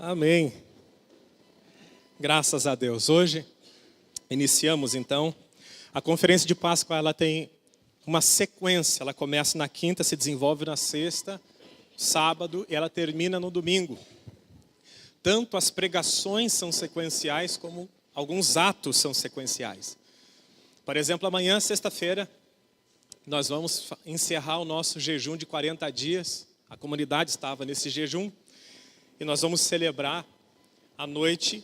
Amém. Graças a Deus. Hoje iniciamos então a conferência de Páscoa. Ela tem uma sequência. Ela começa na quinta, se desenvolve na sexta, sábado e ela termina no domingo. Tanto as pregações são sequenciais como alguns atos são sequenciais. Por exemplo, amanhã, sexta-feira, nós vamos encerrar o nosso jejum de 40 dias. A comunidade estava nesse jejum. E nós vamos celebrar a noite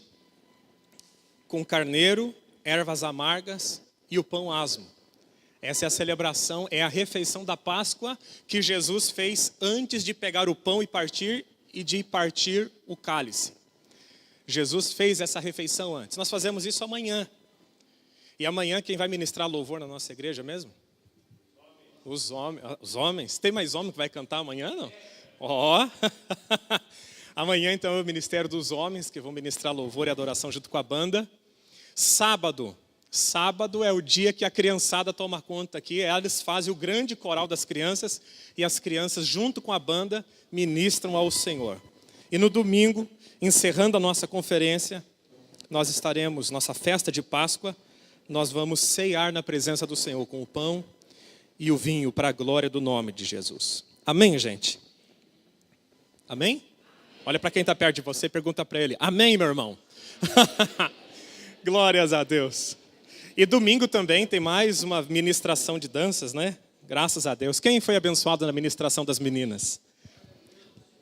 com carneiro, ervas amargas e o pão asmo. Essa é a celebração, é a refeição da Páscoa que Jesus fez antes de pegar o pão e de partir o cálice. Jesus fez essa refeição antes. Nós fazemos isso amanhã. E amanhã quem vai ministrar louvor na nossa igreja mesmo? Os homens. Tem mais homem que vai cantar amanhã, não? Ó! Amanhã, então, é o Ministério dos Homens, que vão ministrar louvor e adoração junto com a banda. Sábado é o dia que a criançada toma conta aqui. Eles fazem o grande coral das crianças e as crianças, junto com a banda, ministram ao Senhor. E no domingo, encerrando a nossa conferência, nós estaremos, nossa festa de Páscoa, nós vamos ceiar na presença do Senhor com o pão e o vinho para a glória do nome de Jesus. Amém, gente? Amém? Olha para quem está perto de você e pergunta para ele, amém, meu irmão? Glórias a Deus. E domingo também tem mais uma ministração de danças, né? Graças a Deus. Quem foi abençoado na ministração das meninas?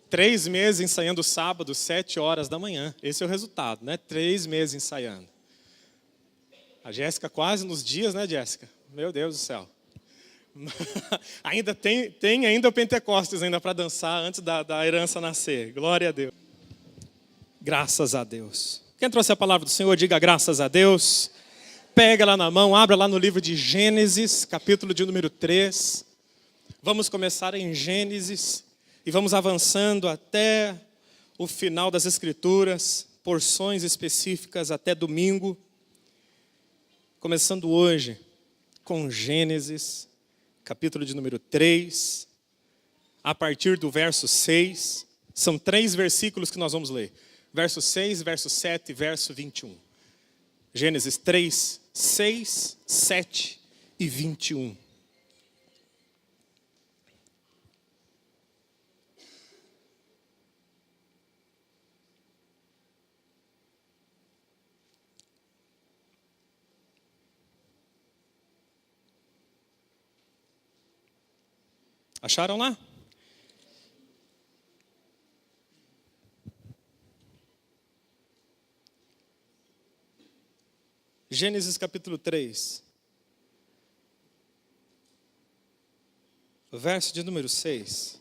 3 meses ensaiando sábado, 7 horas da manhã. Esse é o resultado, né? 3 meses ensaiando. A Jéssica quase nos dias, né, Jéssica? Meu Deus do céu. Ainda tem ainda o Pentecostes ainda para dançar antes da herança nascer. Glória a Deus. Graças a Deus. Quem trouxe a palavra do Senhor, diga graças a Deus. Pega lá na mão, abra lá no livro de Gênesis, capítulo de número 3. Vamos começar em Gênesis e vamos avançando até o final das Escrituras, porções específicas até domingo. Começando hoje com Gênesis, capítulo de número 3, a partir do verso 6. São 3 versículos que nós vamos ler. Verso 6, verso 7 e verso 21. Gênesis 3, 6, 7 e 21. Acharam lá? Gênesis capítulo 3. Verso de número 6.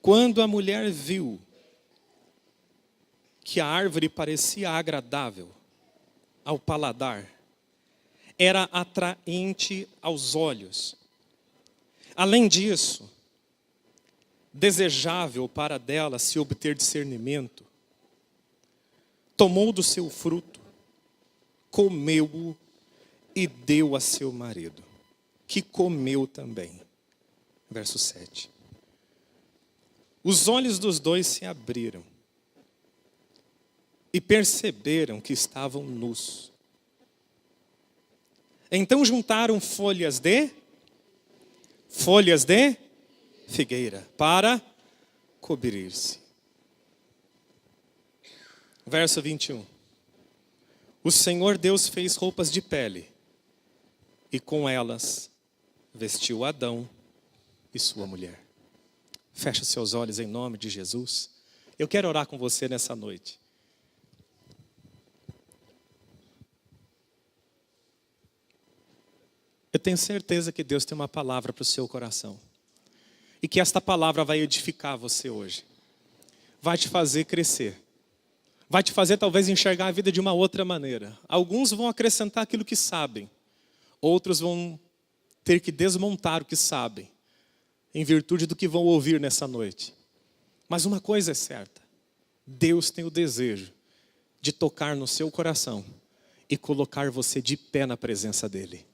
Quando a mulher viu que a árvore parecia agradável ao paladar, era atraente aos olhos. Além disso, desejável para dela se obter discernimento, tomou do seu fruto, comeu-o e deu a seu marido, que comeu também. Verso 7. Os olhos dos dois se abriram e perceberam que estavam nus. Então juntaram folhas de figueira para cobrir-se. Verso 21. O Senhor Deus fez roupas de pele e com elas vestiu Adão e sua mulher. Feche seus olhos em nome de Jesus. Eu quero orar com você nessa noite. Eu tenho certeza que Deus tem uma palavra para o seu coração. E que esta palavra vai edificar você hoje. Vai te fazer crescer. Vai te fazer talvez enxergar a vida de uma outra maneira. Alguns vão acrescentar aquilo que sabem. Outros vão ter que desmontar o que sabem. Em virtude do que vão ouvir nessa noite. Mas uma coisa é certa. Deus tem o desejo de tocar no seu coração. E colocar você de pé na presença dEle.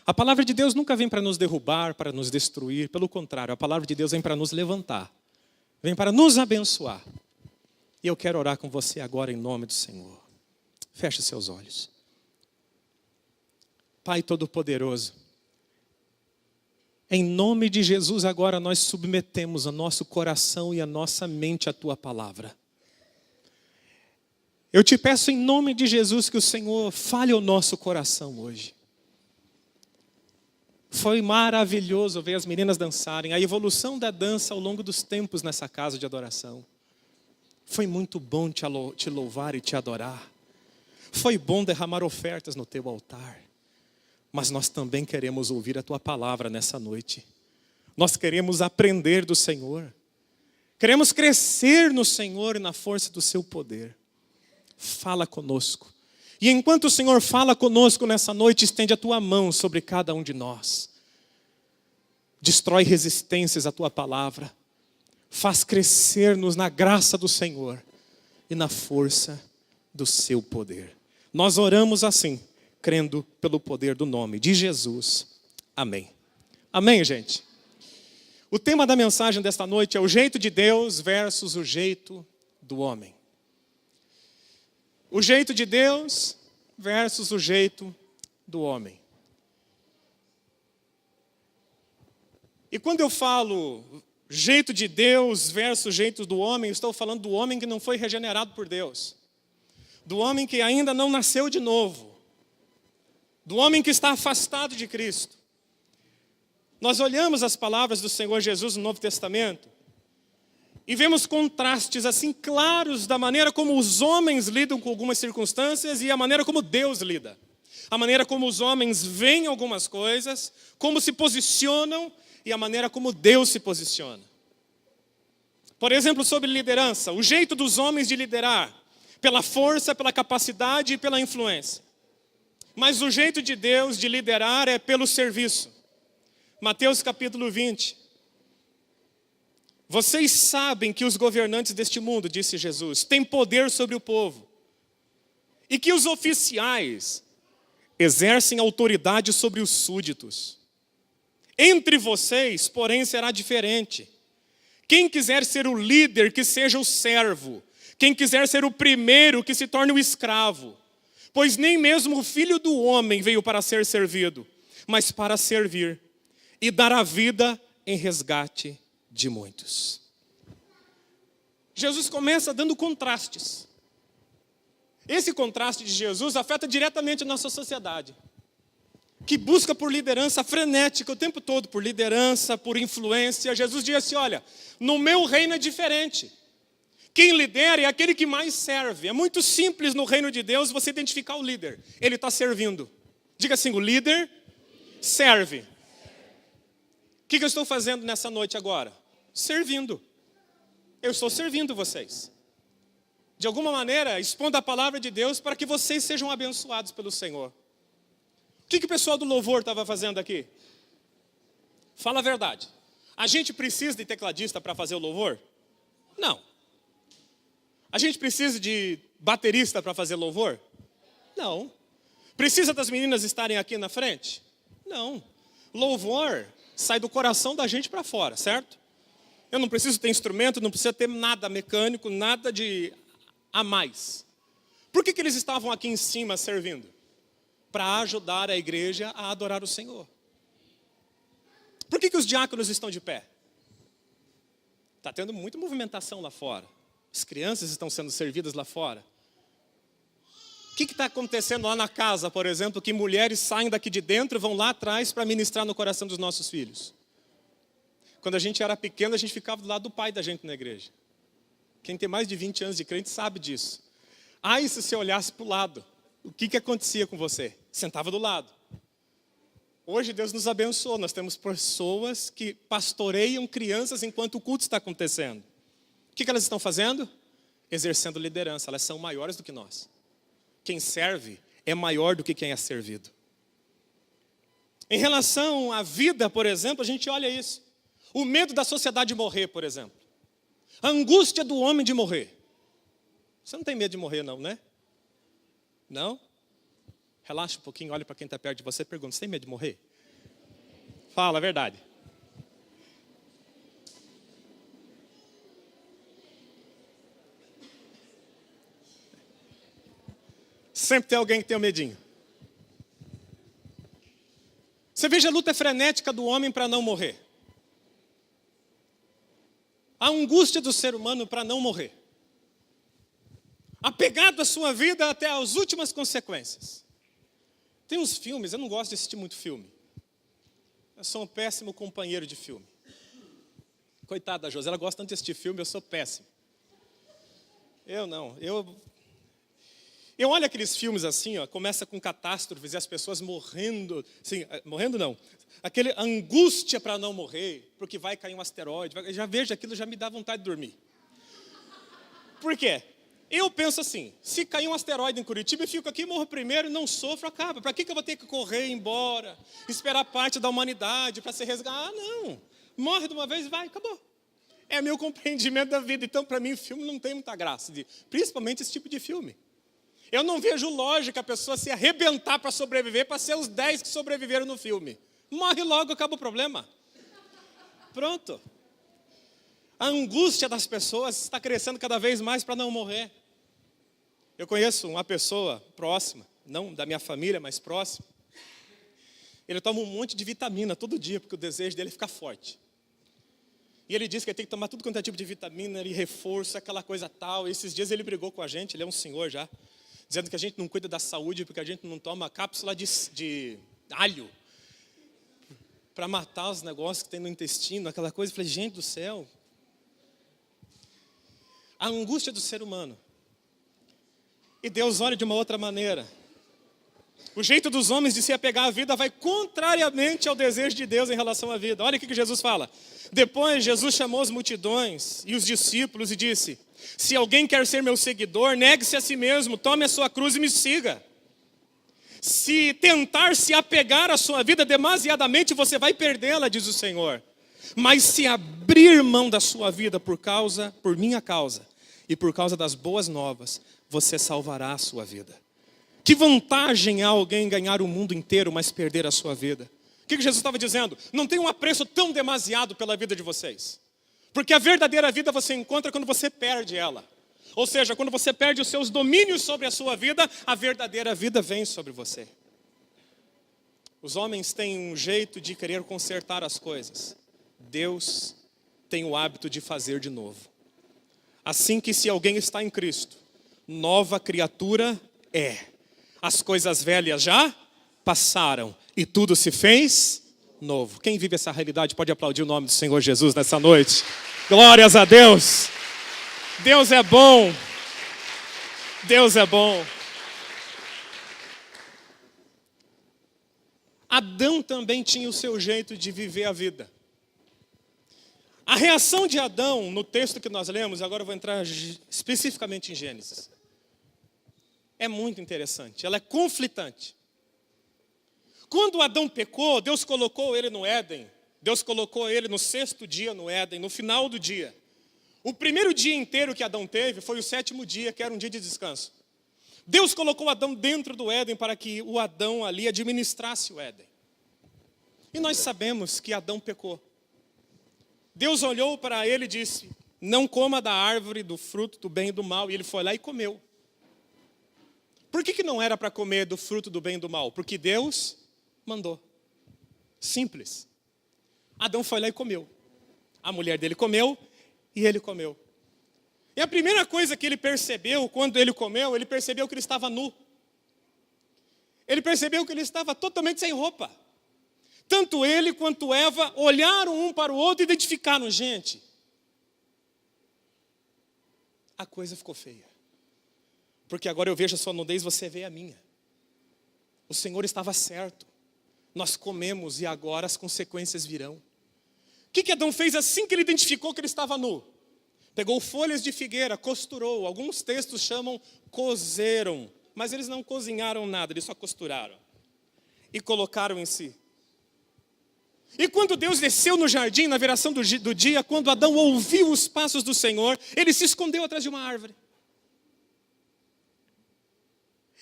A palavra de Deus nunca vem para nos derrubar, para nos destruir. Pelo contrário, a palavra de Deus vem para nos levantar. Vem para nos abençoar. E eu quero orar com você agora em nome do Senhor. Feche seus olhos. Pai Todo-Poderoso, em nome de Jesus agora nós submetemos o nosso coração e a nossa mente à Tua palavra. Eu te peço em nome de Jesus que o Senhor fale ao nosso coração hoje. Foi maravilhoso ver as meninas dançarem, a evolução da dança ao longo dos tempos nessa casa de adoração. Foi muito bom te louvar e te adorar. Foi bom derramar ofertas no teu altar. Mas nós também queremos ouvir a tua palavra nessa noite. Nós queremos aprender do Senhor. Queremos crescer no Senhor e na força do seu poder. Fala conosco. E enquanto o Senhor fala conosco nessa noite, estende a tua mão sobre cada um de nós. Destrói resistências à tua palavra. Faz crescer-nos na graça do Senhor e na força do seu poder. Nós oramos assim, crendo pelo poder do nome de Jesus. Amém. Amém, gente? O tema da mensagem desta noite é o jeito de Deus versus o jeito do homem. O jeito de Deus versus o jeito do homem. E quando eu falo jeito de Deus versus jeito do homem, eu estou falando do homem que não foi regenerado por Deus. Do homem que ainda não nasceu de novo. Do homem que está afastado de Cristo. Nós olhamos as palavras do Senhor Jesus no Novo Testamento e vemos contrastes assim claros da maneira como os homens lidam com algumas circunstâncias e a maneira como Deus lida. A maneira como os homens veem algumas coisas, como se posicionam e a maneira como Deus se posiciona. Por exemplo, sobre liderança, o jeito dos homens de liderar, pela força, pela capacidade e pela influência. Mas o jeito de Deus de liderar é pelo serviço. Mateus capítulo 20. Vocês sabem que os governantes deste mundo, disse Jesus, têm poder sobre o povo. E que os oficiais exercem autoridade sobre os súditos. Entre vocês, porém, será diferente. Quem quiser ser o líder, que seja o servo. Quem quiser ser o primeiro, que se torne o escravo. Pois nem mesmo o Filho do Homem veio para ser servido, mas para servir e dar a vida em resgate de muitos. Jesus começa dando contrastes. Esse contraste de Jesus afeta diretamente a nossa sociedade, que busca por liderança frenética o tempo todo, por liderança, por influência. Jesus diz assim, olha, no meu reino é diferente. Quem lidera é aquele que mais serve. É muito simples no reino de Deus você identificar o líder. Ele está servindo. Diga assim, o líder serve. O que eu estou fazendo nessa noite agora? Servindo. Eu estou servindo vocês. De alguma maneira, expondo a palavra de Deus para que vocês sejam abençoados pelo Senhor. O que o pessoal do louvor estava fazendo aqui? Fala a verdade. A gente precisa de tecladista para fazer o louvor? Não. A gente precisa de baterista para fazer louvor? Não. Precisa das meninas estarem aqui na frente? Não. Louvor sai do coração da gente para fora, certo? Eu não preciso ter instrumento, não precisa ter nada mecânico, nada de a mais. Por que eles estavam aqui em cima servindo? Para ajudar a igreja a adorar o Senhor. Por que os diáconos estão de pé? Está tendo muita movimentação lá fora. As crianças estão sendo servidas lá fora. O que está acontecendo lá na casa, por exemplo, que mulheres saem daqui de dentro e vão lá atrás para ministrar no coração dos nossos filhos? Quando a gente era pequeno, a gente ficava do lado do pai da gente na igreja. Quem tem mais de 20 anos de crente sabe disso. Aí se você olhasse para o lado, o que acontecia com você? Sentava do lado. Hoje Deus nos abençoou, nós temos pessoas que pastoreiam crianças enquanto o culto está acontecendo. O que elas estão fazendo? Exercendo liderança, elas são maiores do que nós. Quem serve é maior do que quem é servido. Em relação à vida, por exemplo, a gente olha isso. O medo da sociedade de morrer, por exemplo. A angústia do homem de morrer. Você não tem medo de morrer não, né? Não? Relaxa um pouquinho, olha para quem está perto de você e pergunta, você tem medo de morrer? Fala a verdade. Sempre tem alguém que tem um medinho. Você veja a luta frenética do homem para não morrer. A angústia do ser humano para não morrer. Apegado à sua vida até as últimas consequências. Tem uns filmes, eu não gosto de assistir muito filme. Eu sou um péssimo companheiro de filme. Coitada da José, ela gosta tanto de assistir filme, eu sou péssimo. Eu não, eu olho aqueles filmes assim, ó, começa com catástrofes e as pessoas morrendo, assim, morrendo não, aquele angústia para não morrer, porque vai cair um asteroide, eu já vejo aquilo, já me dá vontade de dormir. Por quê? Eu penso assim, se cair um asteroide em Curitiba, eu fico aqui, morro primeiro, não sofro, acaba. Para que eu vou ter que correr embora, esperar parte da humanidade para ser resgatado? Ah, não, morre de uma vez e vai, acabou. É meu compreendimento da vida, então para mim o filme não tem muita graça, principalmente esse tipo de filme. Eu não vejo lógica a pessoa se arrebentar para sobreviver, para ser os 10 que sobreviveram no filme. Morre logo, acaba o problema. Pronto. A angústia das pessoas está crescendo cada vez mais para não morrer. Eu conheço uma pessoa próxima, não da minha família, mas próxima. Ele toma um monte de vitamina todo dia, porque o desejo dele é ficar forte. E ele diz que ele tem que tomar tudo quanto é tipo de vitamina, e reforço, aquela coisa tal. E esses dias ele brigou com a gente, ele é um senhor já, dizendo que a gente não cuida da saúde porque a gente não toma cápsula de alho para matar os negócios que tem no intestino, aquela coisa. Eu falei, gente do céu. A angústia do ser humano. E Deus olha de uma outra maneira. O jeito dos homens de se apegar à vida vai contrariamente ao desejo de Deus em relação à vida. Olha o que Jesus fala. Depois Jesus chamou as multidões e os discípulos e disse: se alguém quer ser meu seguidor, negue-se a si mesmo, tome a sua cruz e me siga. Se tentar se apegar à sua vida demasiadamente, você vai perdê-la, diz o Senhor. Mas se abrir mão da sua vida por minha causa, e por causa das boas novas, você salvará a sua vida. Que vantagem há alguém ganhar o mundo inteiro, mas perder a sua vida? O que Jesus estava dizendo? Não tem um apreço tão demasiado pela vida de vocês. Porque a verdadeira vida você encontra quando você perde ela. Ou seja, quando você perde os seus domínios sobre a sua vida, a verdadeira vida vem sobre você. Os homens têm um jeito de querer consertar as coisas. Deus tem o hábito de fazer de novo. Assim que se alguém está em Cristo, nova criatura é. As coisas velhas já passaram e tudo se fez novo. Quem vive essa realidade pode aplaudir o nome do Senhor Jesus nessa noite. Glórias a Deus. Deus é bom. Deus é bom. Adão também tinha o seu jeito de viver a vida. A reação de Adão, no texto que nós lemos, agora eu vou entrar especificamente em Gênesis, é muito interessante, ela é conflitante. Quando Adão pecou, Deus colocou ele no Éden, Deus colocou ele no 6º dia no Éden, no final do dia. O primeiro dia inteiro que Adão teve foi o 7º dia, que era um dia de descanso. Deus colocou Adão dentro do Éden para que o Adão ali administrasse o Éden. E nós sabemos que Adão pecou. Deus olhou para ele e disse: não coma da árvore do fruto do bem e do mal. E ele foi lá e comeu. Por que não era para comer do fruto do bem e do mal? Porque Deus mandou. Simples. Adão foi lá e comeu. A mulher dele comeu e ele comeu. E a primeira coisa que ele percebeu quando ele comeu, ele percebeu que ele estava nu. Ele percebeu que ele estava totalmente sem roupa. Tanto ele quanto Eva olharam um para o outro e identificaram: gente, a coisa ficou feia. Porque agora eu vejo a sua nudez, você vê a minha. O Senhor estava certo. Nós comemos e agora as consequências virão. O que Adão fez assim que ele identificou que ele estava nu? Pegou folhas de figueira, costurou. Alguns textos chamam cozeram. Mas eles não cozinharam nada, eles só costuraram. E colocaram em si. E quando Deus desceu no jardim, na viração do dia, quando Adão ouviu os passos do Senhor, ele se escondeu atrás de uma árvore.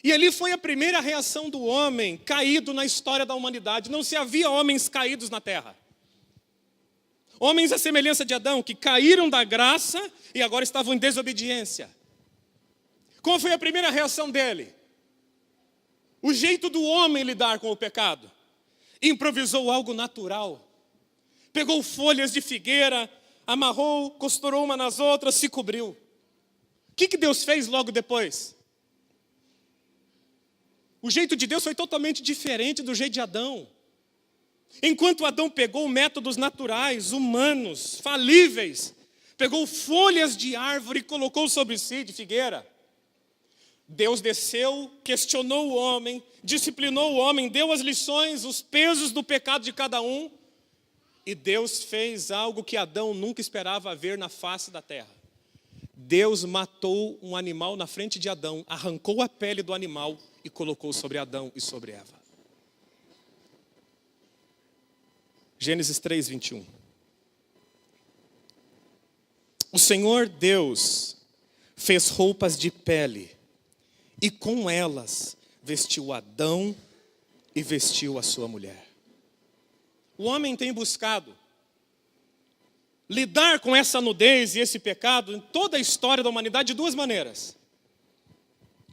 E ali foi a primeira reação do homem caído na história da humanidade. Não se havia homens caídos na terra. Homens à semelhança de Adão, que caíram da graça e agora estavam em desobediência. Qual foi a primeira reação dele? O jeito do homem lidar com o pecado. Improvisou algo natural. Pegou folhas de figueira, amarrou, costurou uma nas outras, se cobriu. O que Deus fez logo depois? O jeito de Deus foi totalmente diferente do jeito de Adão. Enquanto Adão pegou métodos naturais, humanos, falíveis, pegou folhas de árvore e colocou sobre si, de figueira. Deus desceu, questionou o homem, disciplinou o homem, deu as lições, os pesos do pecado de cada um. E Deus fez algo que Adão nunca esperava ver na face da terra. Deus matou um animal na frente de Adão, arrancou a pele do animal e colocou sobre Adão e sobre Eva. Gênesis 3, 21. O Senhor Deus fez roupas de pele e com elas vestiu Adão e vestiu a sua mulher. O homem tem buscado lidar com essa nudez e esse pecado em toda a história da humanidade de duas maneiras.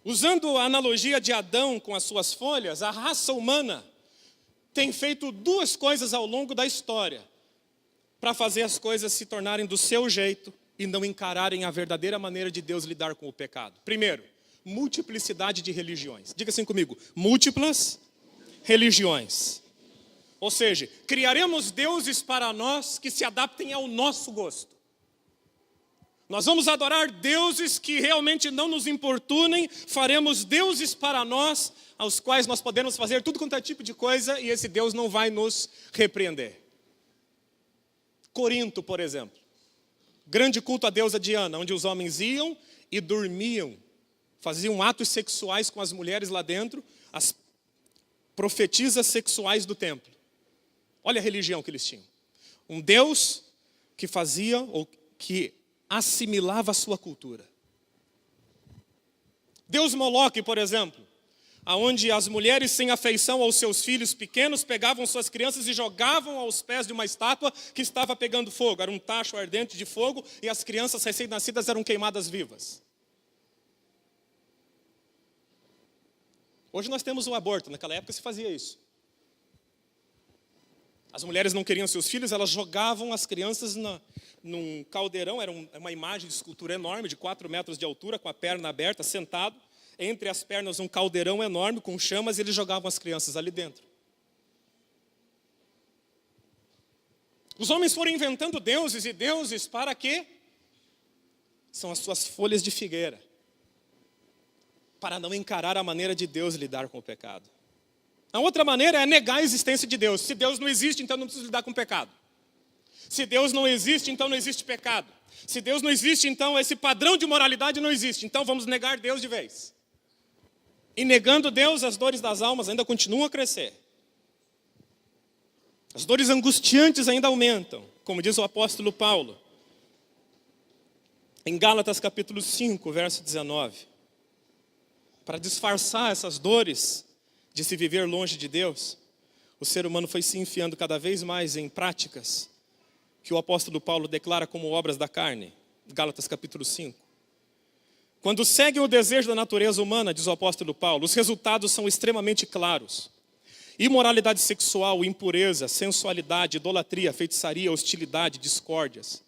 Usando a analogia de Adão com as suas folhas, a raça humana tem feito duas coisas ao longo da história para fazer as coisas se tornarem do seu jeito e não encararem a verdadeira maneira de Deus lidar com o pecado. Primeiro, multiplicidade de religiões. Diga assim comigo, múltiplas religiões. Ou seja, criaremos deuses para nós que se adaptem ao nosso gosto. Nós vamos adorar deuses que realmente não nos importunem, faremos deuses para nós, aos quais nós podemos fazer tudo quanto é tipo de coisa, e esse Deus não vai nos repreender. Corinto, por exemplo. Grande culto à deusa Diana, onde os homens iam e dormiam, faziam atos sexuais com as mulheres lá dentro, as profetisas sexuais do templo. Olha a religião que eles tinham. Um Deus que fazia, ou que assimilava a sua cultura. Deus Moloque, por exemplo, onde as mulheres sem afeição aos seus filhos pequenos pegavam suas crianças e jogavam aos pés de uma estátua que estava pegando fogo. Era um tacho ardente de fogo e as crianças recém-nascidas eram queimadas vivas. Hoje nós temos o aborto, naquela época se fazia isso. As mulheres não queriam seus filhos, elas jogavam as crianças num caldeirão, era uma imagem de escultura enorme, de 4 metros de altura, com a perna aberta, sentado, entre as pernas um caldeirão enorme, com chamas, e eles jogavam as crianças ali dentro. Os homens foram inventando deuses e deuses para quê? São as suas folhas de figueira, para não encarar a maneira de Deus lidar com o pecado. A outra maneira é negar a existência de Deus. Se Deus não existe, então não preciso lidar com o pecado. Se Deus não existe, então não existe pecado. Se Deus não existe, então esse padrão de moralidade não existe. Então vamos negar Deus de vez. E negando Deus, as dores das almas ainda continuam a crescer. As dores angustiantes ainda aumentam, como diz o apóstolo Paulo. Em Gálatas capítulo 5, verso 19. Para disfarçar essas dores de se viver longe de Deus, o ser humano foi se enfiando cada vez mais em práticas que o apóstolo Paulo declara como obras da carne. Gálatas capítulo 5. Quando seguem o desejo da natureza humana, diz o apóstolo Paulo, os resultados são extremamente claros. Imoralidade sexual, impureza, sensualidade, idolatria, feitiçaria, hostilidade, discórdias.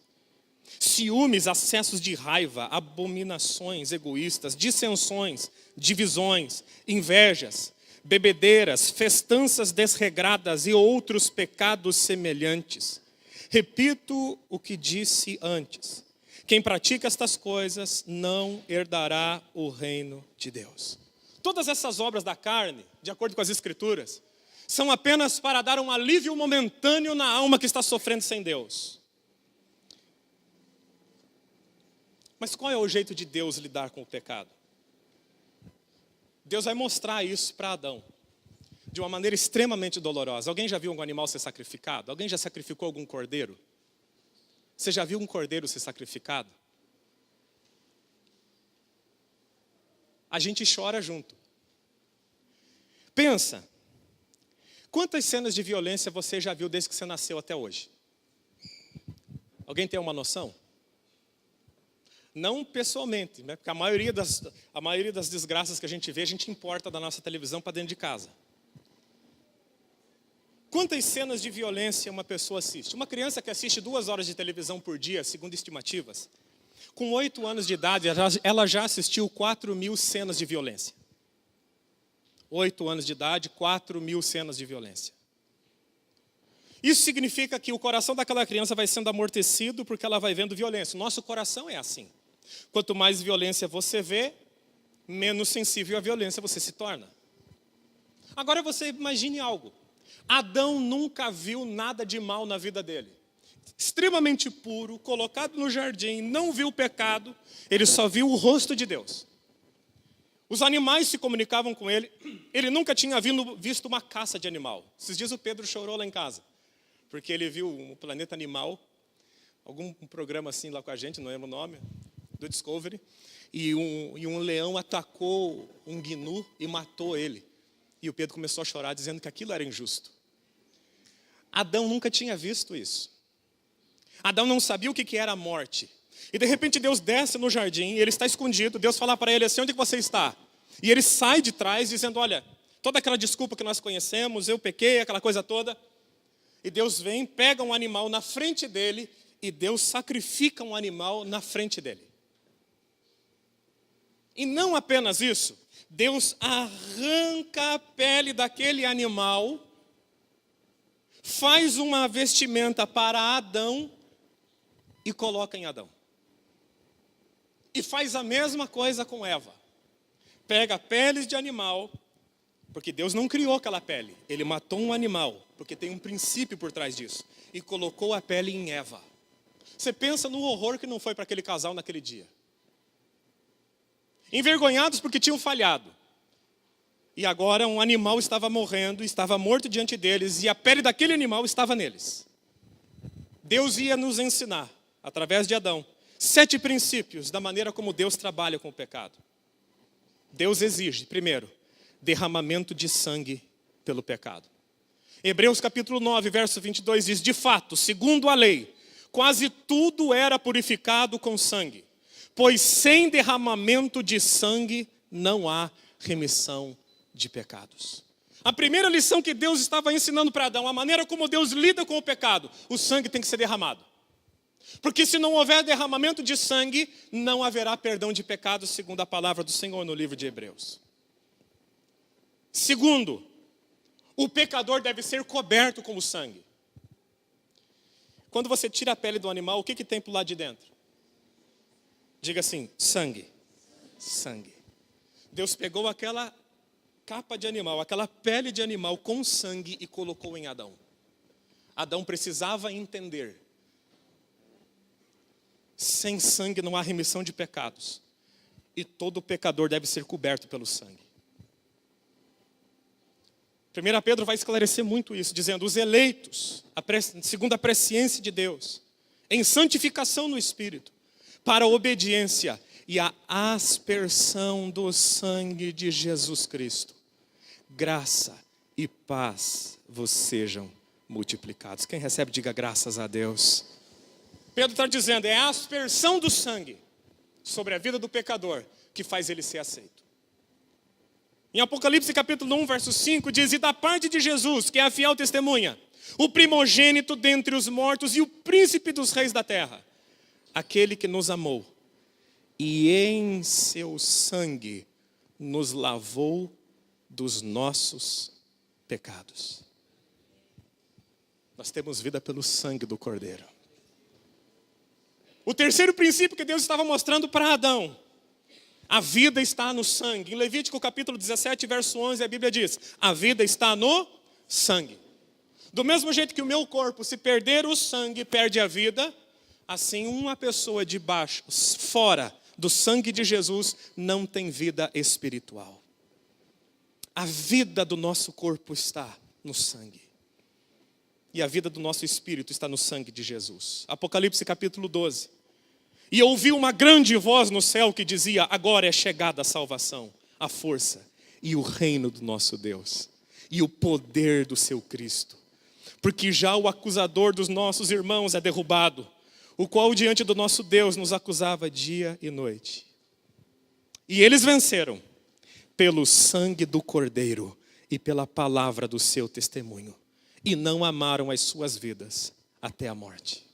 Ciúmes, acessos de raiva, abominações egoístas, dissensões, divisões, invejas, bebedeiras, festanças desregradas e outros pecados semelhantes. Repito o que disse antes. Quem pratica estas coisas não herdará o reino de Deus. Todas essas obras da carne, de acordo com as Escrituras, são apenas para dar um alívio momentâneo na alma que está sofrendo sem Deus. Mas qual é o jeito de Deus lidar com o pecado? Deus vai mostrar isso para Adão, de uma maneira extremamente dolorosa. Alguém já viu algum animal ser sacrificado? Alguém já sacrificou algum cordeiro? Você já viu um cordeiro ser sacrificado? A gente chora junto. Pensa, quantas cenas de violência você já viu desde que você nasceu até hoje? Alguém tem uma noção? Não pessoalmente, né? Porque a maioria das desgraças que a gente vê, a gente importa da nossa televisão para dentro de casa. Quantas cenas de violência uma pessoa assiste? Uma criança que assiste 2 horas de televisão por dia, segundo estimativas, com 8 anos de idade, ela já assistiu 4.000 cenas de violência. 8 anos de idade, 4.000 cenas de violência. Isso significa que o coração daquela criança vai sendo amortecido porque ela vai vendo violência. Nosso coração é assim. Quanto mais violência você vê, menos sensível à violência você se torna. Agora você imagine algo. Adão nunca viu nada de mal na vida dele. Extremamente puro, colocado no jardim, não viu o pecado, ele só viu o rosto de Deus. Os animais se comunicavam com ele, ele nunca tinha visto uma caça de animal. Esses dias o Pedro chorou lá em casa, porque ele viu um planeta animal, algum programa assim lá com a gente, não lembro o nome, do Discovery, e um leão atacou um gnu e matou ele. E o Pedro começou a chorar, dizendo que aquilo era injusto. Adão nunca tinha visto isso. Adão não sabia o que era a morte. E de repente Deus desce no jardim, e ele está escondido, Deus fala para ele assim, onde você está? E ele sai de trás dizendo, olha, toda aquela desculpa que nós conhecemos, eu pequei, aquela coisa toda. E Deus vem, pega um animal na frente dele, e Deus sacrifica um animal na frente dele. E não apenas isso, Deus arranca a pele daquele animal, faz uma vestimenta para Adão e coloca em Adão. E faz a mesma coisa com Eva. Pega peles de animal, porque Deus não criou aquela pele. Ele matou um animal, porque tem um princípio por trás disso. E colocou a pele em Eva. Você pensa no horror que não foi para aquele casal naquele dia. Envergonhados porque tinham falhado. E agora um animal estava morrendo, estava morto diante deles, e a pele daquele animal estava neles. Deus ia nos ensinar, através de Adão, 7 princípios da maneira como Deus trabalha com o pecado. Deus exige, primeiro, derramamento de sangue pelo pecado. Hebreus capítulo 9, verso 22 diz, de fato, segundo a lei, quase tudo era purificado com sangue, pois sem derramamento de sangue não há remissão de pecados. A primeira lição que Deus estava ensinando para Adão, a maneira como Deus lida com o pecado, o sangue tem que ser derramado. Porque se não houver derramamento de sangue, não haverá perdão de pecados, segundo a palavra do Senhor no livro de Hebreus. Segundo, o pecador deve ser coberto com o sangue. Quando você tira a pele do animal, o que tem por lá de dentro? Diga assim, sangue. Sangue. Deus pegou aquela capa de animal, aquela pele de animal com sangue e colocou em Adão. Adão precisava entender. Sem sangue não há remissão de pecados. E todo pecador deve ser coberto pelo sangue. 1 Pedro vai esclarecer muito isso, dizendo, os eleitos, segundo a presciência de Deus, em santificação no Espírito, para a obediência e a aspersão do sangue de Jesus Cristo. Graça e paz vos sejam multiplicados. Quem recebe, diga graças a Deus. Pedro está dizendo, é a aspersão do sangue sobre a vida do pecador que faz ele ser aceito. Em Apocalipse capítulo 1, verso 5, diz, e da parte de Jesus, que é a fiel testemunha, o primogênito dentre os mortos e o príncipe dos reis da terra, aquele que nos amou e em seu sangue nos lavou dos nossos pecados. Nós temos vida pelo sangue do Cordeiro. O terceiro princípio que Deus estava mostrando para Adão, a vida está no sangue. Em Levítico capítulo 17, verso 11, a Bíblia diz, a vida está no sangue. Do mesmo jeito que o meu corpo, se perder o sangue, perde a vida, assim uma pessoa debaixo, fora do sangue de Jesus, não tem vida espiritual. A vida do nosso corpo está no sangue. E a vida do nosso espírito está no sangue de Jesus. Apocalipse capítulo 12. E ouvi uma grande voz no céu que dizia, agora é chegada a salvação, a força e o reino do nosso Deus, e o poder do seu Cristo. Porque já o acusador dos nossos irmãos é derrubado, o qual diante do nosso Deus nos acusava dia e noite. E eles venceram pelo sangue do Cordeiro e pela palavra do seu testemunho, e não amaram as suas vidas até a morte.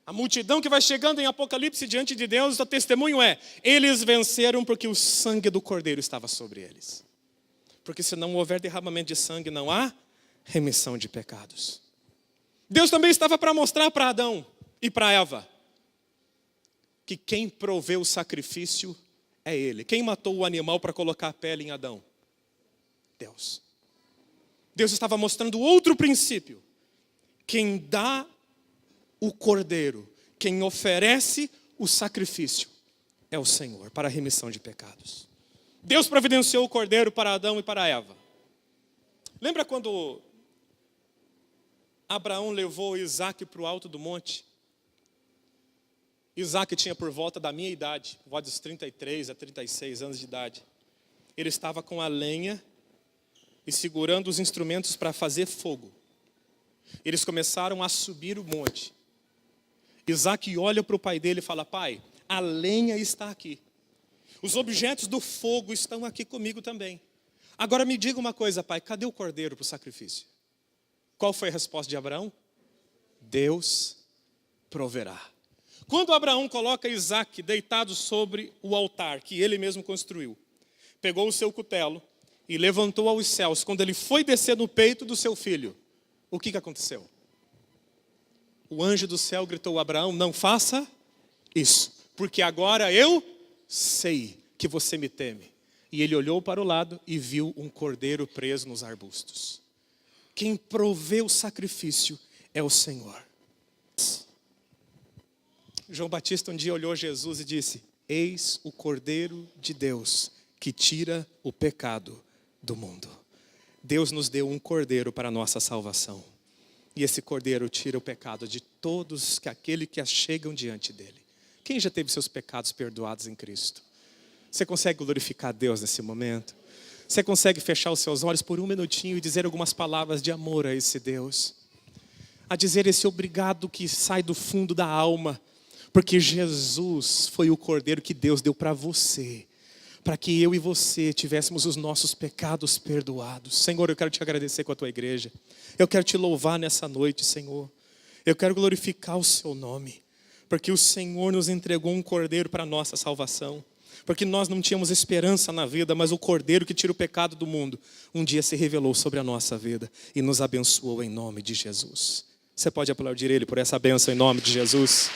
A multidão que vai chegando em Apocalipse diante de Deus, o testemunho é: eles venceram porque o sangue do Cordeiro estava sobre eles. Porque se não houver derramamento de sangue, não há remissão de pecados. Deus também estava para mostrar para Adão e para Eva que quem proveu o sacrifício é Ele. Quem matou o animal para colocar a pele em Adão? Deus. Deus estava mostrando outro princípio. Quem dá o cordeiro, quem oferece o sacrifício, é o Senhor, para a remissão de pecados. Deus providenciou o cordeiro para Adão e para Eva. Lembra quando Abraão levou Isaac para o alto do monte? Isaac tinha por volta da minha idade, por volta dos 33 a 36 anos de idade. Ele estava com a lenha e segurando os instrumentos para fazer fogo. Eles começaram a subir o monte. Isaac olha para o pai dele e fala: pai, a lenha está aqui. Os objetos do fogo estão aqui comigo também. Agora me diga uma coisa, pai, cadê o cordeiro para o sacrifício? Qual foi a resposta de Abraão? Deus proverá. Quando Abraão coloca Isaac deitado sobre o altar que ele mesmo construiu, pegou o seu cutelo e levantou aos céus, quando ele foi descer no peito do seu filho, o que aconteceu? O anjo do céu gritou a Abraão: não faça isso, porque agora eu sei que você me teme. E ele olhou para o lado e viu um cordeiro preso nos arbustos. Quem provê o sacrifício é o Senhor. João Batista um dia olhou Jesus e disse: eis o Cordeiro de Deus que tira o pecado do mundo. Deus nos deu um cordeiro para a nossa salvação. E esse cordeiro tira o pecado de todos aqueles que chegam diante dele. Quem já teve seus pecados perdoados em Cristo? Você consegue glorificar Deus nesse momento? Você consegue fechar os seus olhos por um minutinho e dizer algumas palavras de amor a esse Deus? A dizer esse obrigado que sai do fundo da alma. Porque Jesus foi o cordeiro que Deus deu para você, para que eu e você tivéssemos os nossos pecados perdoados. Senhor, eu quero te agradecer com a tua igreja. Eu quero te louvar nessa noite, Senhor. Eu quero glorificar o seu nome, porque o Senhor nos entregou um cordeiro para a nossa salvação. Porque nós não tínhamos esperança na vida, mas o cordeiro que tira o pecado do mundo, um dia se revelou sobre a nossa vida e nos abençoou em nome de Jesus. Você pode aplaudir Ele por essa bênção em nome de Jesus?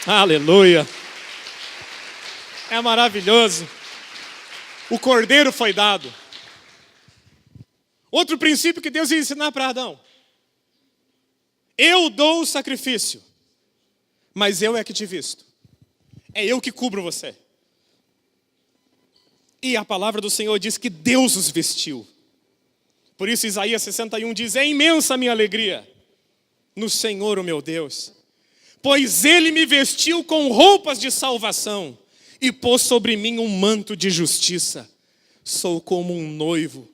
Aleluia! É maravilhoso. O cordeiro foi dado. Outro princípio que Deus ia ensinar para Adão: eu dou o sacrifício, mas eu é que te visto. É eu que cubro você. E a palavra do Senhor diz que Deus os vestiu. Por isso Isaías 61 diz: é imensa a minha alegria no Senhor, o meu Deus, pois Ele me vestiu com roupas de salvação e pôs sobre mim um manto de justiça. Sou como um noivo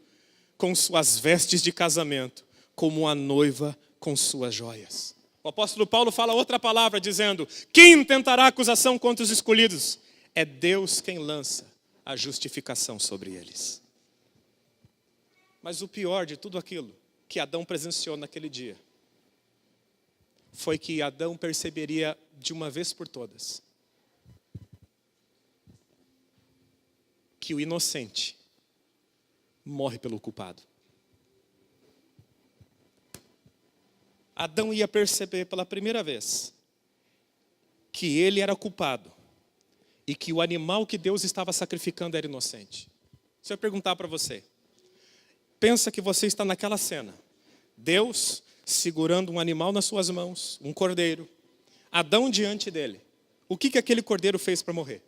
com suas vestes de casamento, como a noiva com suas joias. O apóstolo Paulo fala outra palavra dizendo: quem tentará acusação contra os escolhidos? É Deus quem lança a justificação sobre eles. Mas o pior de tudo aquilo que Adão presenciou naquele dia foi que Adão perceberia de uma vez por todas que o inocente morre pelo culpado. Adão ia perceber pela primeira vez que ele era culpado e que o animal que Deus estava sacrificando era inocente. Se eu perguntar para você, pensa que você está naquela cena, Deus segurando um animal nas suas mãos, um cordeiro, Adão diante dele. O que aquele cordeiro fez para morrer?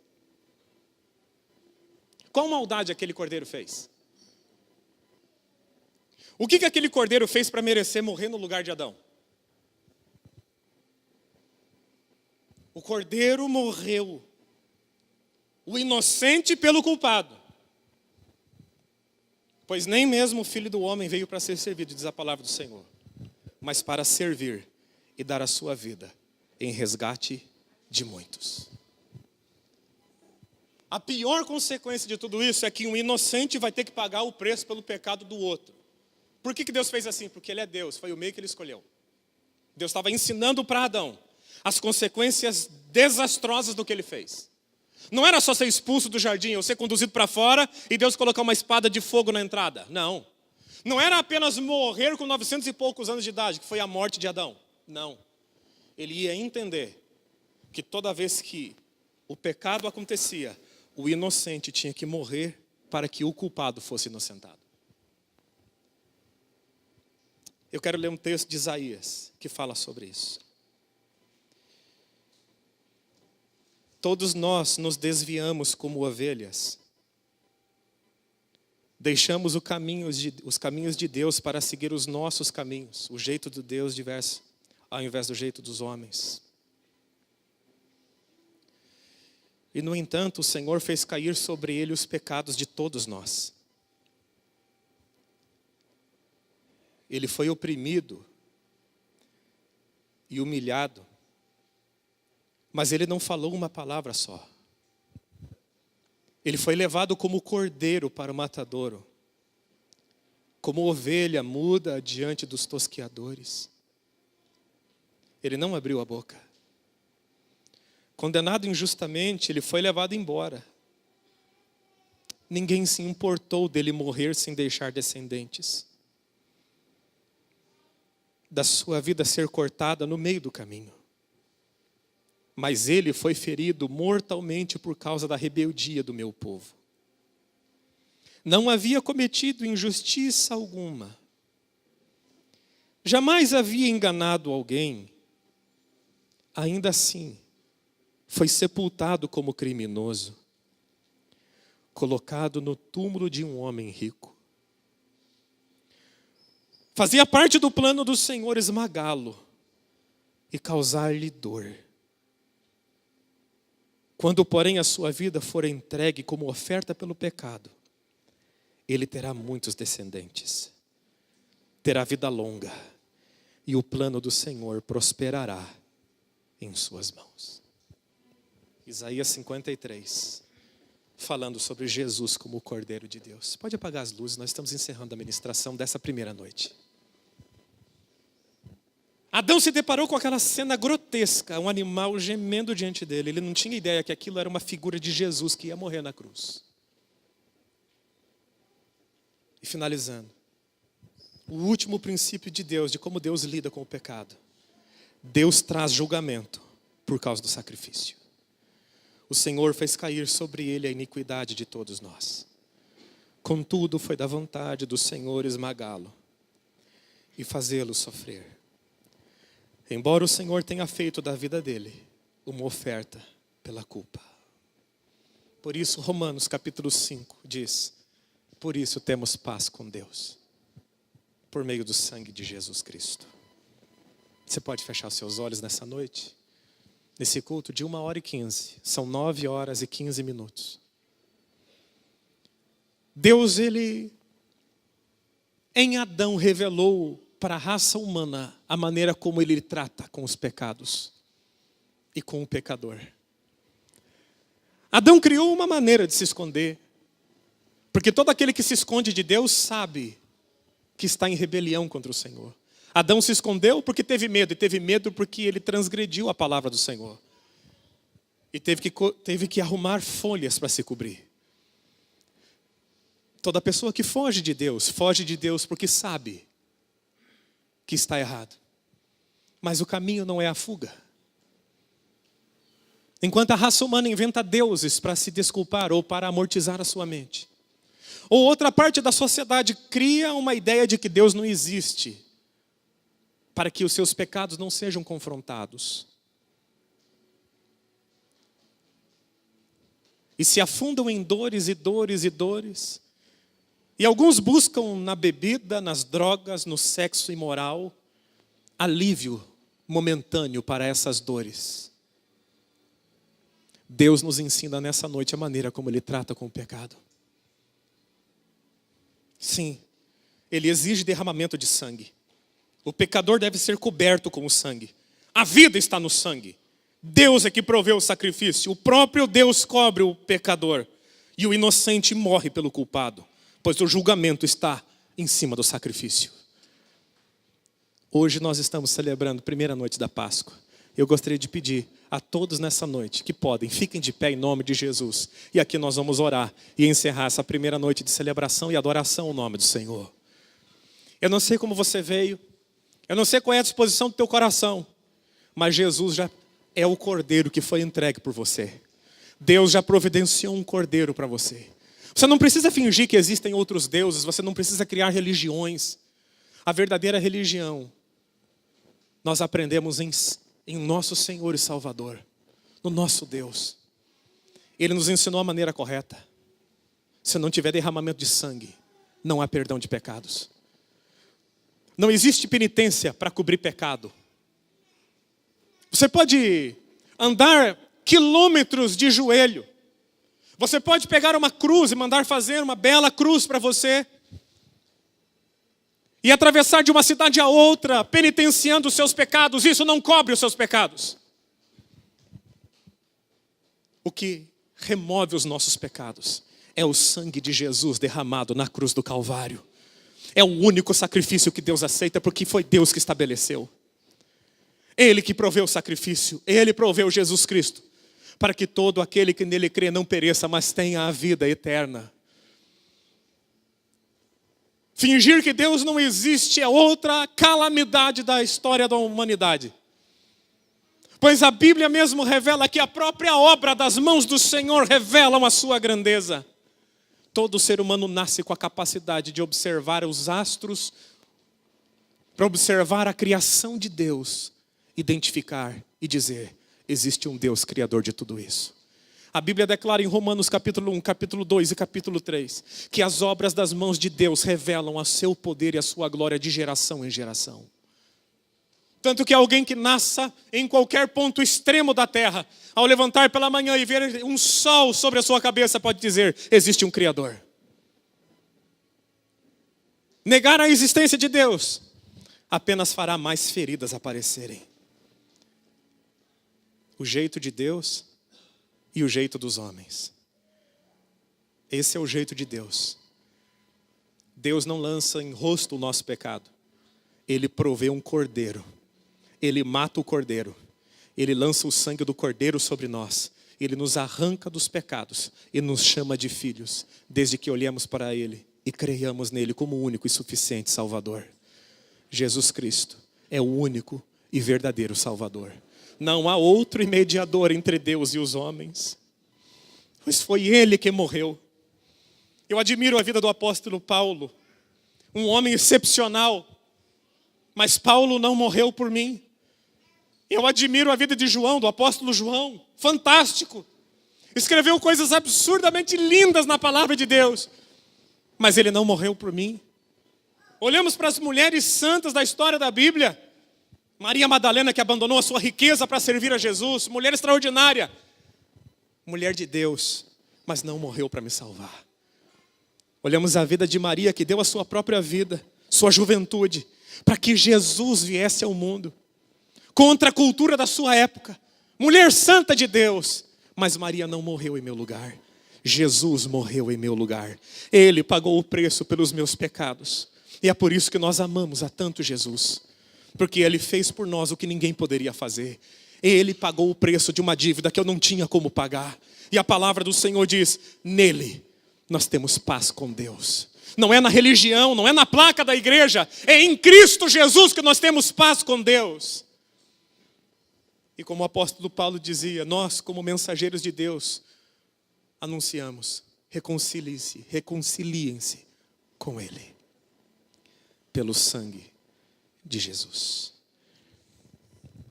Qual maldade aquele cordeiro fez? O que aquele cordeiro fez para merecer morrer no lugar de Adão? O cordeiro morreu. o inocente pelo culpado. Pois nem mesmo o Filho do Homem veio para ser servido, diz a palavra do Senhor, mas para servir e dar a sua vida em resgate de muitos. A pior consequência de tudo isso é que um inocente vai ter que pagar o preço pelo pecado do outro. Por que Deus fez assim? Porque Ele é Deus, foi o meio que Ele escolheu. Deus estava ensinando para Adão as consequências desastrosas do que ele fez. Não era só ser expulso do jardim, ou ser conduzido para fora e Deus colocar uma espada de fogo na entrada. Não. Não era apenas morrer com 900 e poucos anos de idade, que foi a morte de Adão. Não. Ele ia entender que toda vez que o pecado acontecia, o inocente tinha que morrer para que o culpado fosse inocentado. Eu quero ler um texto de Isaías que fala sobre isso. Todos nós nos desviamos como ovelhas. Deixamos os caminhos de Deus para seguir os nossos caminhos, o jeito de Deus diverso, ao invés do jeito dos homens. E, no entanto, o Senhor fez cair sobre ele os pecados de todos nós. Ele foi oprimido e humilhado, mas ele não falou uma palavra só. Ele foi levado como cordeiro para o matadouro, como ovelha muda diante dos tosqueadores. Ele não abriu a boca. Condenado injustamente, ele foi levado embora. Ninguém se importou dele morrer sem deixar descendentes, da sua vida ser cortada no meio do caminho. Mas ele foi ferido mortalmente por causa da rebeldia do meu povo. Não havia cometido injustiça alguma. Jamais havia enganado alguém. Ainda assim, foi sepultado como criminoso, colocado no túmulo de um homem rico. Fazia parte do plano do Senhor esmagá-lo e causar-lhe dor. Quando, porém, a sua vida for entregue como oferta pelo pecado, ele terá muitos descendentes, terá vida longa, e o plano do Senhor prosperará em suas mãos. Isaías 53, falando sobre Jesus como o Cordeiro de Deus. Pode apagar as luzes, nós estamos encerrando a ministração dessa primeira noite. Adão se deparou com aquela cena grotesca, um animal gemendo diante dele. Ele não tinha ideia que aquilo era uma figura de Jesus que ia morrer na cruz. E finalizando, o último princípio de Deus, de como Deus lida com o pecado. Deus traz julgamento por causa do sacrifício. O Senhor fez cair sobre ele a iniquidade de todos nós. Contudo, foi da vontade do Senhor esmagá-lo e fazê-lo sofrer. Embora o Senhor tenha feito da vida dele uma oferta pela culpa. Por isso, Romanos capítulo 5 diz: por isso temos paz com Deus, por meio do sangue de Jesus Cristo. Você pode fechar os seus olhos nessa noite? Nesse culto de 1h15, são 9h15. Deus, Ele, em Adão, revelou para a raça humana a maneira como Ele trata com os pecados e com o pecador. Adão criou uma maneira de se esconder, porque todo aquele que se esconde de Deus sabe que está em rebelião contra o Senhor. Adão se escondeu porque teve medo, e teve medo porque ele transgrediu a palavra do Senhor. E teve que arrumar folhas para se cobrir. Toda pessoa que foge de Deus porque sabe que está errado. Mas o caminho não é a fuga. Enquanto a raça humana inventa deuses para se desculpar ou para amortizar a sua mente. Ou outra parte da sociedade cria uma ideia de que Deus não existe, para que os seus pecados não sejam confrontados. E se afundam em dores e dores e dores. E alguns buscam na bebida, nas drogas, no sexo imoral, alívio momentâneo para essas dores. Deus nos ensina nessa noite a maneira como Ele trata com o pecado. Sim, Ele exige derramamento de sangue. O pecador deve ser coberto com o sangue. A vida está no sangue. Deus é que proveu o sacrifício. O próprio Deus cobre o pecador. E o inocente morre pelo culpado, pois o julgamento está em cima do sacrifício. Hoje nós estamos celebrando a primeira noite da Páscoa. Eu gostaria de pedir a todos nessa noite que podem, fiquem de pé em nome de Jesus. E aqui nós vamos orar e encerrar essa primeira noite de celebração e adoração ao nome do Senhor. Eu não sei como você veio, eu não sei qual é a disposição do teu coração, mas Jesus já é o cordeiro que foi entregue por você. Deus já providenciou um cordeiro para você. Você não precisa fingir que existem outros deuses, você não precisa criar religiões. A verdadeira religião, nós aprendemos em nosso Senhor e Salvador, no nosso Deus. Ele nos ensinou a maneira correta. Se não tiver derramamento de sangue, não há perdão de pecados. Não existe penitência para cobrir pecado. Você pode andar quilômetros de joelho. Você pode pegar uma cruz e mandar fazer uma bela cruz para você. E atravessar de uma cidade a outra, penitenciando os seus pecados. Isso não cobre os seus pecados. O que remove os nossos pecados é o sangue de Jesus derramado na cruz do Calvário. É o único sacrifício que Deus aceita, porque foi Deus que estabeleceu. Ele que proveu o sacrifício, Ele proveu Jesus Cristo, para que todo aquele que nele crê não pereça, mas tenha a vida eterna. Fingir que Deus não existe é outra calamidade da história da humanidade. Pois a Bíblia mesmo revela que a própria obra das mãos do Senhor revelam a sua grandeza. Todo ser humano nasce com a capacidade de observar os astros, para observar a criação de Deus, identificar e dizer: existe um Deus criador de tudo isso. A Bíblia declara em Romanos capítulo 1, capítulo 2 e capítulo 3, que as obras das mãos de Deus revelam o seu poder e a sua glória de geração em geração. Tanto que alguém que nasça em qualquer ponto extremo da terra, ao levantar pela manhã e ver um sol sobre a sua cabeça, pode dizer: existe um Criador. Negar a existência de Deus apenas fará mais feridas aparecerem. O jeito de Deus e o jeito dos homens. Esse é o jeito de Deus. Deus não lança em rosto o nosso pecado. Ele provê um cordeiro. Ele mata o cordeiro. Ele lança o sangue do cordeiro sobre nós. Ele nos arranca dos pecados e nos chama de filhos, desde que olhemos para Ele e creiamos nele como o único e suficiente Salvador. Jesus Cristo é o único e verdadeiro Salvador. Não há outro mediador entre Deus e os homens, pois foi Ele que morreu. Eu admiro a vida do apóstolo Paulo, um homem excepcional, mas Paulo não morreu por mim. Eu admiro a vida de João, do apóstolo João, fantástico. Escreveu coisas absurdamente lindas na palavra de Deus, mas ele não morreu por mim. Olhamos para as mulheres santas da história da Bíblia. Maria Madalena, que abandonou a sua riqueza para servir a Jesus, mulher extraordinária, mulher de Deus, mas não morreu para me salvar. Olhamos a vida de Maria, que deu a sua própria vida, sua juventude, para que Jesus viesse ao mundo, contra a cultura da sua época, mulher santa de Deus, mas Maria não morreu em meu lugar. Jesus morreu em meu lugar. Ele pagou o preço pelos meus pecados. E é por isso que nós amamos a tanto Jesus. Porque Ele fez por nós o que ninguém poderia fazer. Ele pagou o preço de uma dívida que eu não tinha como pagar. E a palavra do Senhor diz: nele nós temos paz com Deus. Não é na religião, não é na placa da igreja. É em Cristo Jesus que nós temos paz com Deus. E como o apóstolo Paulo dizia, nós como mensageiros de Deus anunciamos: reconciliem-se com Ele, pelo sangue de Jesus.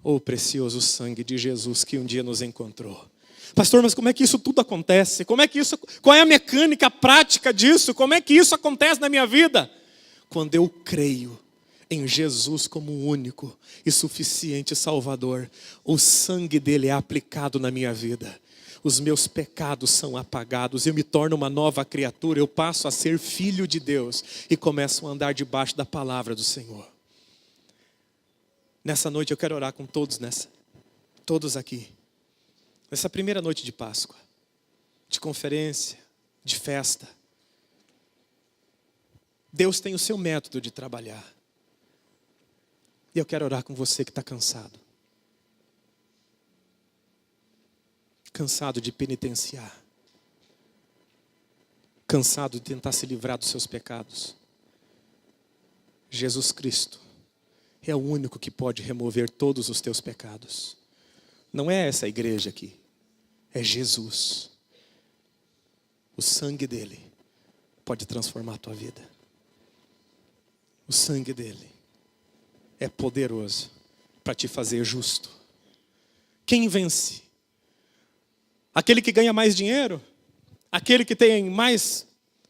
O precioso sangue de Jesus que um dia nos encontrou. Pastor, mas como é que isso tudo acontece? Qual é a mecânica prática disso? Como é que isso acontece na minha vida? Quando eu creio em Jesus como o único e suficiente Salvador, o sangue dele é aplicado na minha vida. os meus pecados são apagados, eu me torno uma nova criatura, eu passo a ser filho de Deus e começo a andar debaixo da palavra do Senhor. Nessa noite eu quero orar com todos aqui. Nessa primeira noite de Páscoa, de conferência, de festa. Deus tem o seu método de trabalhar. E eu quero orar com você que está cansado. Cansado de penitenciar. Cansado de tentar se livrar dos seus pecados. Jesus Cristo é o único que pode remover todos os teus pecados. Não é essa igreja aqui. É Jesus. O sangue dele pode transformar a tua vida. O sangue dele é poderoso para te fazer justo. Quem vence? Aquele que ganha mais dinheiro? Aquele que tem mais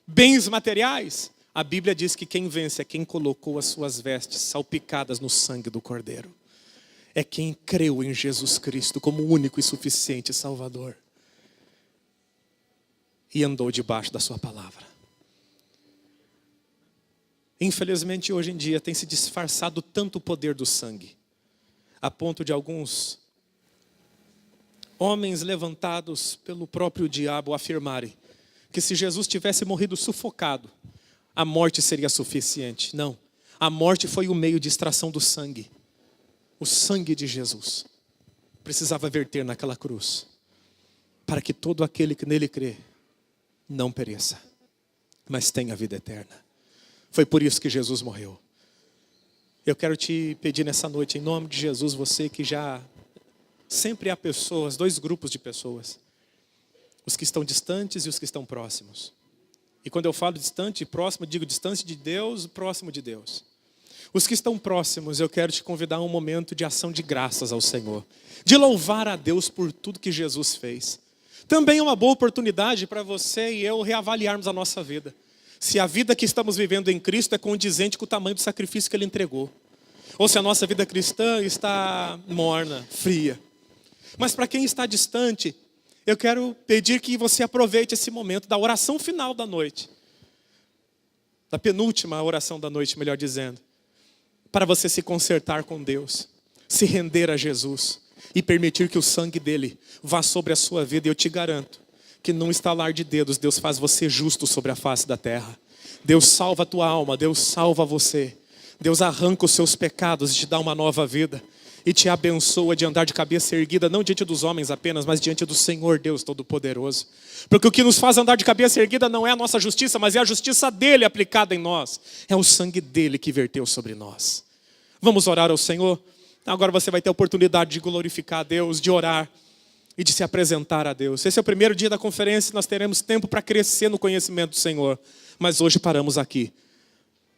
bens materiais? A Bíblia diz que quem vence é quem colocou as suas vestes salpicadas no sangue do Cordeiro. É quem creu em Jesus Cristo como único e suficiente Salvador. E andou debaixo da sua palavra. Infelizmente, hoje em dia, tem se disfarçado tanto o poder do sangue, a ponto de alguns homens levantados pelo próprio diabo afirmarem que se Jesus tivesse morrido sufocado, a morte seria suficiente. Não, a morte foi o meio de extração do sangue. O sangue de Jesus precisava verter naquela cruz, para que todo aquele que nele crê não pereça, mas tenha vida eterna. Foi por isso que Jesus morreu. Eu quero te pedir nessa noite, em nome de Jesus, você que já sempre há pessoas, dois grupos de pessoas. Os que estão distantes e os que estão próximos. E quando eu falo distante e próximo, eu digo distante de Deus e próximo de Deus. Os que estão próximos, eu quero te convidar a um momento de ação de graças ao Senhor. De louvar a Deus por tudo que Jesus fez. Também é uma boa oportunidade para você e eu reavaliarmos a nossa vida. Se a vida que estamos vivendo em Cristo é condizente com o tamanho do sacrifício que Ele entregou. Ou se a nossa vida cristã está morna, fria. Mas para quem está distante, eu quero pedir que você aproveite esse momento da oração final da noite. Da penúltima oração da noite, melhor dizendo. Para você se consertar com Deus. Se render a Jesus. E permitir que o sangue dele vá sobre a sua vida. E eu te garanto que num estalar de dedos, Deus faz você justo sobre a face da terra. Deus salva a tua alma, Deus salva você. Deus arranca os seus pecados e te dá uma nova vida. E te abençoa de andar de cabeça erguida, não diante dos homens apenas, mas diante do Senhor Deus Todo-Poderoso. Porque o que nos faz andar de cabeça erguida não é a nossa justiça, mas é a justiça dele aplicada em nós. É o sangue dele que verteu sobre nós. Vamos orar ao Senhor? Agora você vai ter a oportunidade de glorificar a Deus, de orar e de se apresentar a Deus. Esse é o primeiro dia da conferência, nós teremos tempo para crescer no conhecimento do Senhor. Mas hoje paramos aqui,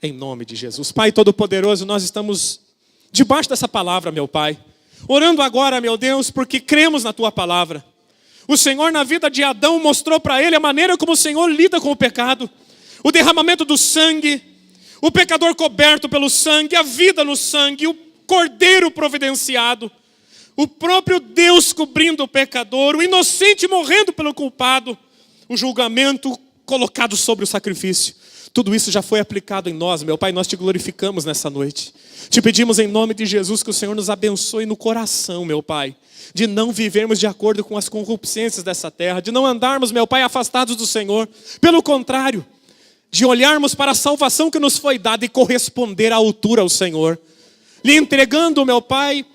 em nome de Jesus. Pai Todo-Poderoso, nós estamos debaixo dessa palavra, meu Pai. Orando agora, meu Deus, porque cremos na Tua palavra. O Senhor, na vida de Adão, mostrou para ele a maneira como o Senhor lida com o pecado. O derramamento do sangue, o pecador coberto pelo sangue, a vida no sangue, o cordeiro providenciado. O próprio Deus cobrindo o pecador, o inocente morrendo pelo culpado, o julgamento colocado sobre o sacrifício. Tudo isso já foi aplicado em nós, meu Pai, nós te glorificamos nessa noite. Te pedimos em nome de Jesus que o Senhor nos abençoe no coração, meu Pai. De não vivermos de acordo com as concupiscências dessa terra, de não andarmos, meu Pai, afastados do Senhor. Pelo contrário, de olharmos para a salvação que nos foi dada e corresponder à altura ao Senhor. Lhe entregando, meu Pai,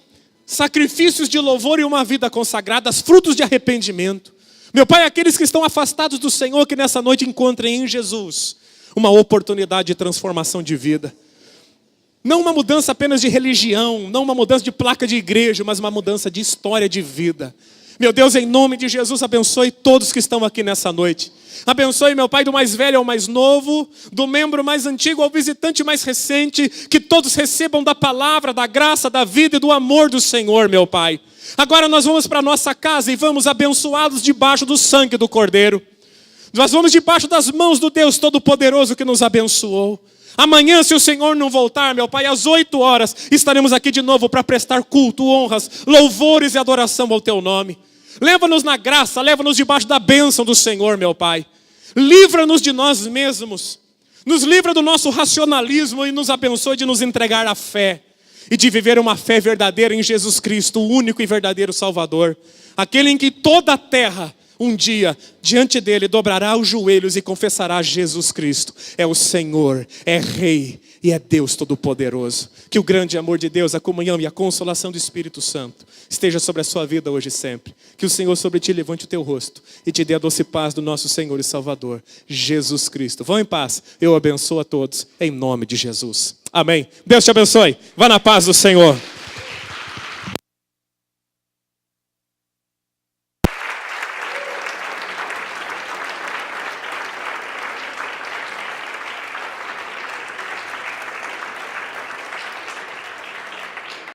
sacrifícios de louvor e uma vida consagrada, frutos de arrependimento. Meu Pai, aqueles que estão afastados do Senhor, que nessa noite encontrem em Jesus uma oportunidade de transformação de vida. Não uma mudança apenas de religião, não uma mudança de placa de igreja, mas uma mudança de história de vida. Meu Deus, em nome de Jesus, abençoe todos que estão aqui nessa noite. Abençoe, meu Pai, do mais velho ao mais novo, do membro mais antigo ao visitante mais recente, que todos recebam da palavra, da graça, da vida e do amor do Senhor, meu Pai. Agora nós vamos para a nossa casa e vamos abençoados debaixo do sangue do Cordeiro. Nós vamos debaixo das mãos do Deus Todo-Poderoso que nos abençoou. Amanhã, se o Senhor não voltar, meu Pai, às 8 horas, estaremos aqui de novo para prestar culto, honras, louvores e adoração ao Teu nome. Leva-nos na graça, leva-nos debaixo da bênção do Senhor, meu Pai. Livra-nos de nós mesmos. Nos livra do nosso racionalismo e nos abençoe de nos entregar à fé. E de viver uma fé verdadeira em Jesus Cristo, o único e verdadeiro Salvador. Aquele em que toda a terra, um dia, diante dele, dobrará os joelhos e confessará Jesus Cristo. É o Senhor, é Rei e é Deus Todo-Poderoso. Que o grande amor de Deus, a comunhão e a consolação do Espírito Santo esteja sobre a sua vida hoje e sempre. Que o Senhor sobre ti levante o teu rosto e te dê a doce paz do nosso Senhor e Salvador, Jesus Cristo. Vão em paz. Eu abençoo a todos em nome de Jesus. Amém. Deus te abençoe. Vá na paz do Senhor.